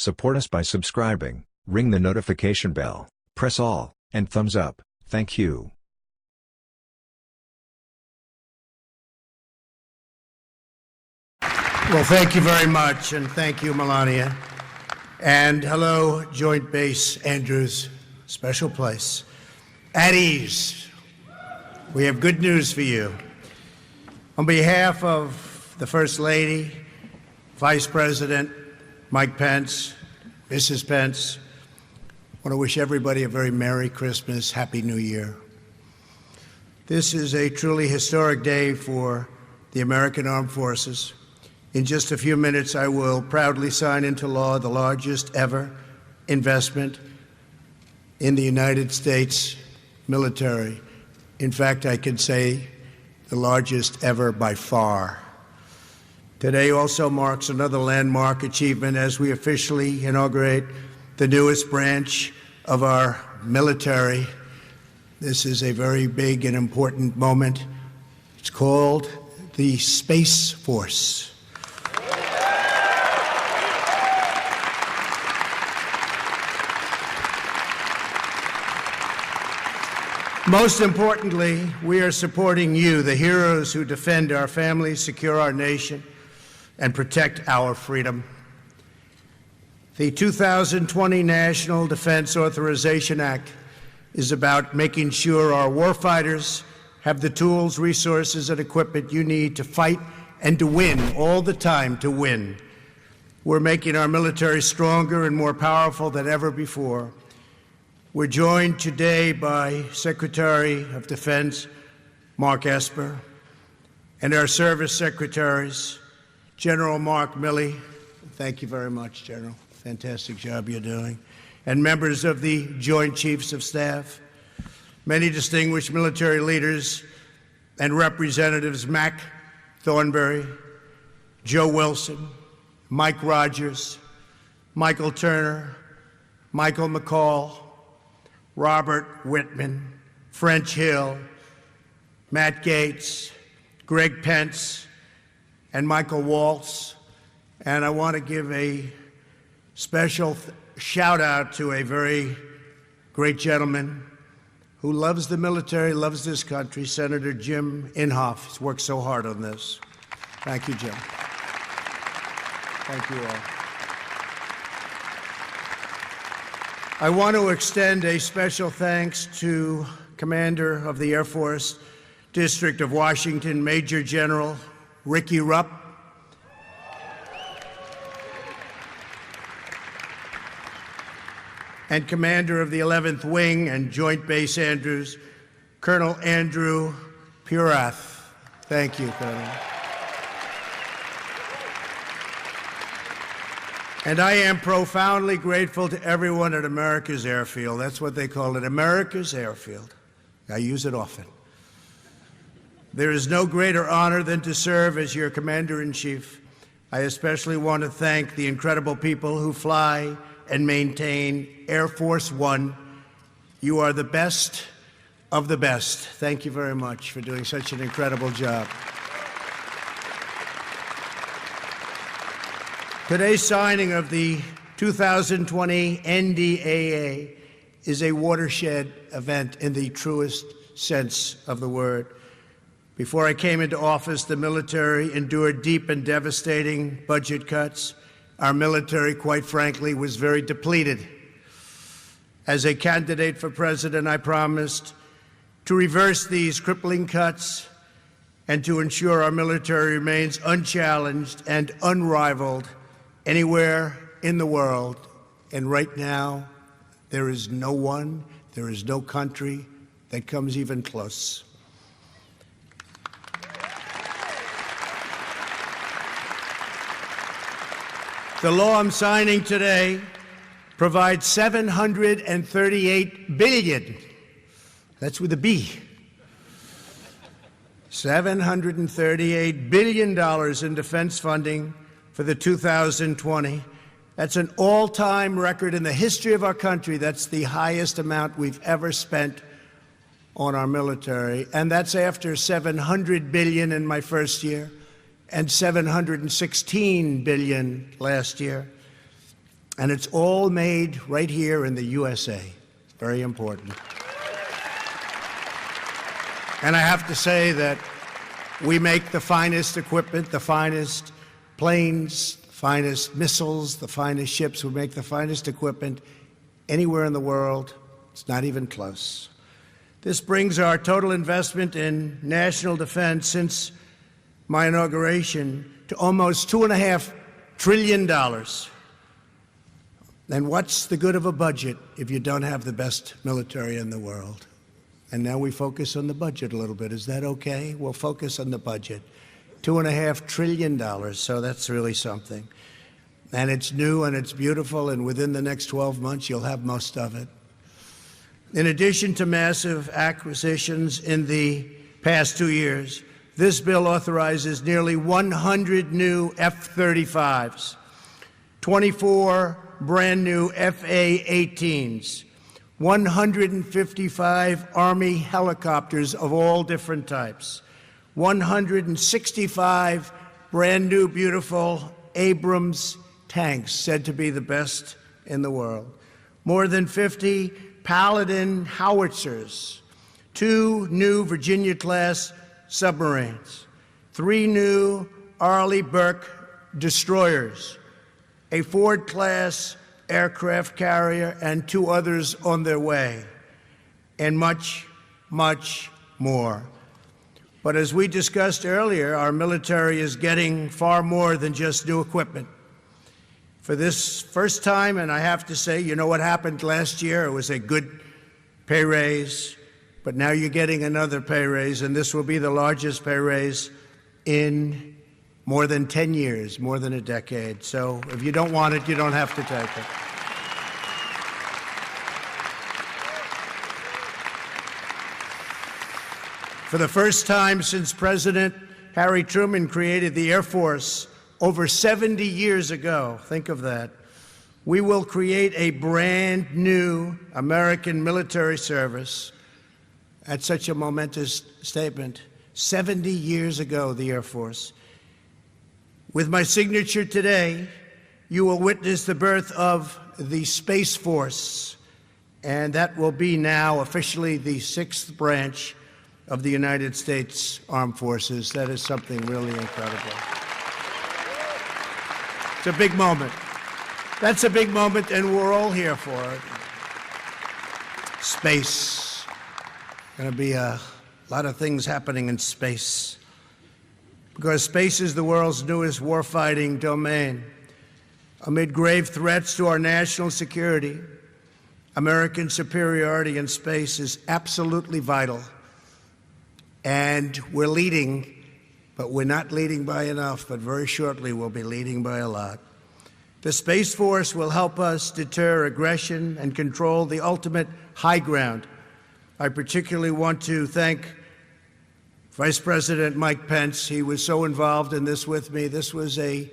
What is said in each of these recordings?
Support us by subscribing, ring the notification bell, press all, and thumbs up. Thank you. Well, thank you very much, and thank you, Melania. And hello, Joint Base Andrews, special place. At ease. We have good news for you. On behalf of the First Lady, Vice President Mike Pence, Mrs. Pence, I want to wish everybody a very Merry Christmas, Happy New Year. This is a truly historic day for the American Armed Forces. In just a few minutes, I will proudly sign into law the largest ever investment in the United States military. In fact, I can say the largest ever by far. Today also marks another landmark achievement as we officially inaugurate the newest branch of our military. This is a very big and important moment. It's called the Space Force. Most importantly, we are supporting you, the heroes who defend our families, secure our nation, and protect our freedom. The 2020 National Defense Authorization Act is about making sure our warfighters have the tools, resources, and equipment you need to fight and to win, all the time to win. We're making our military stronger and more powerful than ever before. We're joined today by Secretary of Defense Mark Esper and our service secretaries, General Mark Milley. Thank you very much, General. Fantastic job you're doing. And members of the Joint Chiefs of Staff, many distinguished military leaders and representatives, Mac Thornberry, Joe Wilson, Mike Rogers, Michael Turner, Michael McCall, Robert Whitman, French Hill, Matt Gaetz, Greg Pence, and Michael Waltz. And I want to give a special shout out to a very great gentleman who loves the military, loves this country, Senator Jim Inhofe. He's worked so hard on this. Thank you, Jim. Thank you all. I want to extend a special thanks to Commander of the Air Force, District of Washington, Major General Ricky Rupp, and Commander of the 11th Wing and Joint Base Andrews, Colonel Andrew Purath. Thank you, Colonel. And I am profoundly grateful to everyone at America's Airfield. That's what they call it, America's Airfield. I use it often. There is no greater honor than to serve as your Commander-in-Chief. I especially want to thank the incredible people who fly and maintain Air Force One. You are the best of the best. Thank you very much for doing such an incredible job. Today's signing of the 2020 NDAA is a watershed event in the truest sense of the word. Before I came into office, the military endured deep and devastating budget cuts. Our military, quite frankly, was very depleted. As a candidate for president, I promised to reverse these crippling cuts and to ensure our military remains unchallenged and unrivaled anywhere in the world. And right now, there is no one, there is no country that comes even close. The law I'm signing today provides $738 billion. That's with a B. $738 billion in defense funding for the 2020. That's an all-time record in the history of our country. That's the highest amount we've ever spent on our military. And that's after $700 billion in my first year and $716 billion last year. And it's all made right here in the USA. It's very important. And I have to say that we make the finest equipment, the finest planes, the finest missiles, the finest ships. We make the finest equipment anywhere in the world. It's not even close. This brings our total investment in national defense since my inauguration to almost $2.5 trillion. And what's the good of a budget if you don't have the best military in the world? And now we focus on the budget a little bit. Is that okay? We'll focus on the budget. $2.5 trillion, so that's really something. And it's new and it's beautiful, and within the next 12 months, you'll have most of it. In addition to massive acquisitions in the past 2 years, this bill authorizes nearly 100 new F-35s, 24 brand new FA-18s, 155 Army helicopters of all different types, 165 brand new beautiful Abrams tanks, said to be the best in the world, more than 50 Paladin howitzers, 2 new Virginia-class submarines, 3 new Arleigh Burke destroyers, a Ford-class aircraft carrier, and 2 others on their way, and much, much more. But as we discussed earlier, our military is getting far more than just new equipment. For this first time, and I have to say, you know what happened last year? It was a good pay raise, but now you're getting another pay raise, and this will be the largest pay raise in more than 10 years, more than a decade. So if you don't want it, you don't have to take it. For the first time since President Harry Truman created the Air Force over 70 years ago, think of that, we will create a brand new American military service. That's such a momentous statement. 70 years ago, the Air Force. With my signature today, you will witness the birth of the Space Force, and that will be now officially the 6th branch of the United States Armed Forces. That is something really incredible. It's a big moment. That's a big moment, and we're all here for it. Space. Going to be a lot of things happening in space, because space is the world's newest warfighting domain. Amid grave threats to our national security, American superiority in space is absolutely vital. And we're leading, but we're not leading by enough, but very shortly we'll be leading by a lot. The Space Force will help us deter aggression and control the ultimate high ground. I particularly want to thank Vice President Mike Pence. He was so involved in this with me. This was a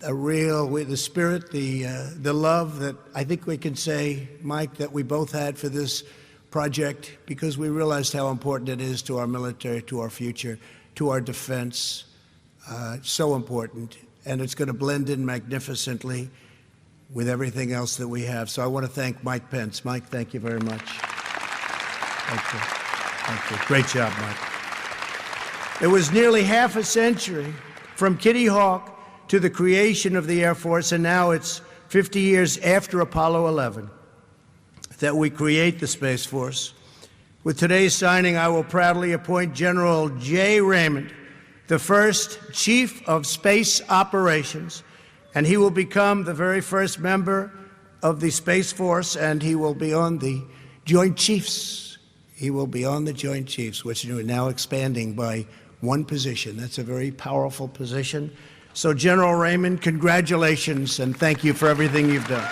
real, the spirit, the love that I think we can say, Mike, that we both had for this project, because we realized how important it is to our military, to our future, to our defense. So important. And it's going to blend in magnificently with everything else that we have. So I want to thank Mike Pence. Mike, thank you very much. Thank you. Thank you. Great job, Mike. It was nearly half a century from Kitty Hawk to the creation of the Air Force, and now it's 50 years after Apollo 11 that we create the Space Force. With today's signing, I will proudly appoint General J. Raymond, the first Chief of Space Operations, and he will become the very first member of the Space Force, and he will be on the Joint Chiefs. He will be on the Joint Chiefs, which are now expanding by one position. That's a very powerful position. So, General Raymond, congratulations, and thank you for everything you've done.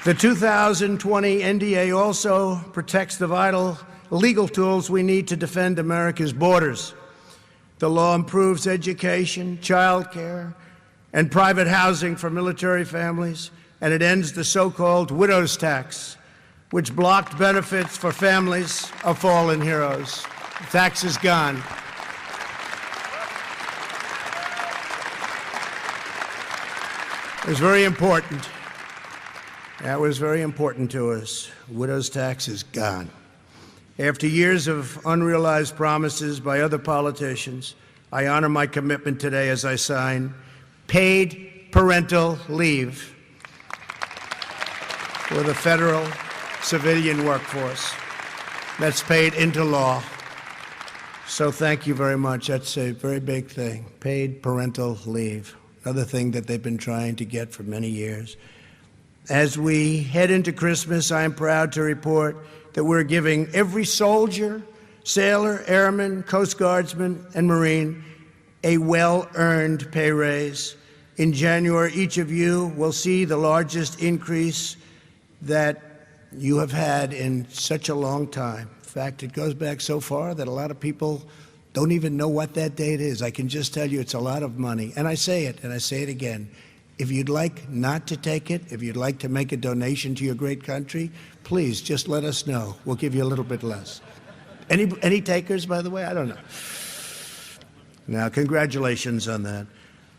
The 2020 NDA also protects the vital legal tools we need to defend America's borders. The law improves education, child care, and private housing for military families, and it ends the so-called widow's tax. which blocked benefits for families of fallen heroes. The tax is gone. It was very important. That was very important to us. Widow's tax is gone. After years of unrealized promises by other politicians, I honor my commitment today as I sign paid parental leave for the federal civilian workforce. That's paid into law. So thank you very much. That's a very big thing. Paid parental leave, another thing that they've been trying to get for many years. As we head into Christmas, I am proud to report that we're giving every soldier, sailor, airman, Coast Guardsman, and Marine a well-earned pay raise. In January, each of you will see the largest increase that you have had in such a long time. In fact, it goes back so far that a lot of people don't even know what that date is. I can just tell you it's a lot of money. And I say it, and I say it again. If you'd like not to take it, if you'd like to make a donation to your great country, please just let us know. We'll give you a little bit less. Any takers, by the way? I don't know. Now, congratulations on that.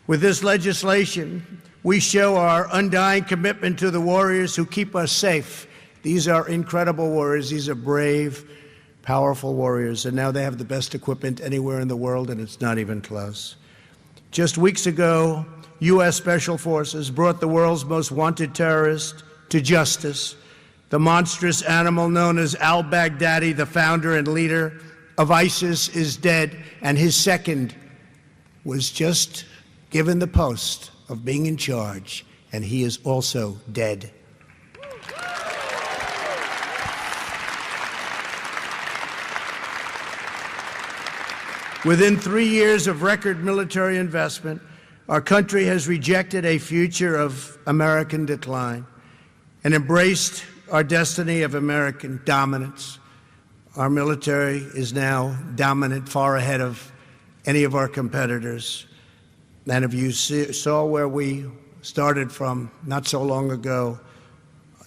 With this legislation, we show our undying commitment to the warriors who keep us safe. These are incredible warriors. These are brave, powerful warriors. And now they have the best equipment anywhere in the world, and it's not even close. Just weeks ago, U.S. Special Forces brought the world's most wanted terrorist to justice, the monstrous animal known as al-Baghdadi, the founder and leader of ISIS, is dead, and his second was just given the post of being in charge, and he is also dead. Within 3 years of record military investment, our country has rejected a future of American decline and embraced our destiny of American dominance. Our military is now dominant, far ahead of any of our competitors. And if you saw where we started from not so long ago,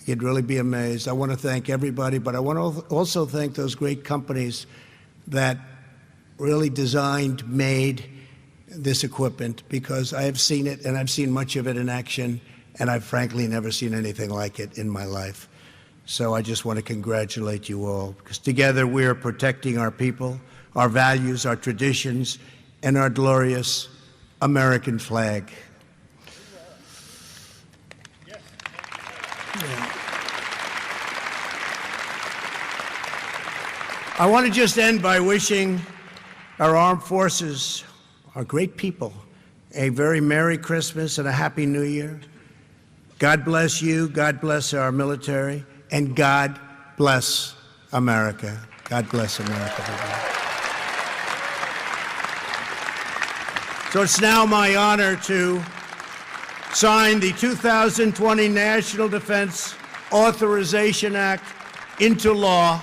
you'd really be amazed. I want to thank everybody, but I want to also thank those great companies that really designed, made this equipment, because I have seen it, and I've seen much of it in action, and I've frankly never seen anything like it in my life. So I just want to congratulate you all, because together we are protecting our people, our values, our traditions, and our glorious American flag. I want to just end by wishing our armed forces, our great people, a very Merry Christmas and a Happy New Year. God bless you, God bless our military, and God bless America. God bless America. So it's now my honor to sign the 2020 National Defense Authorization Act into law.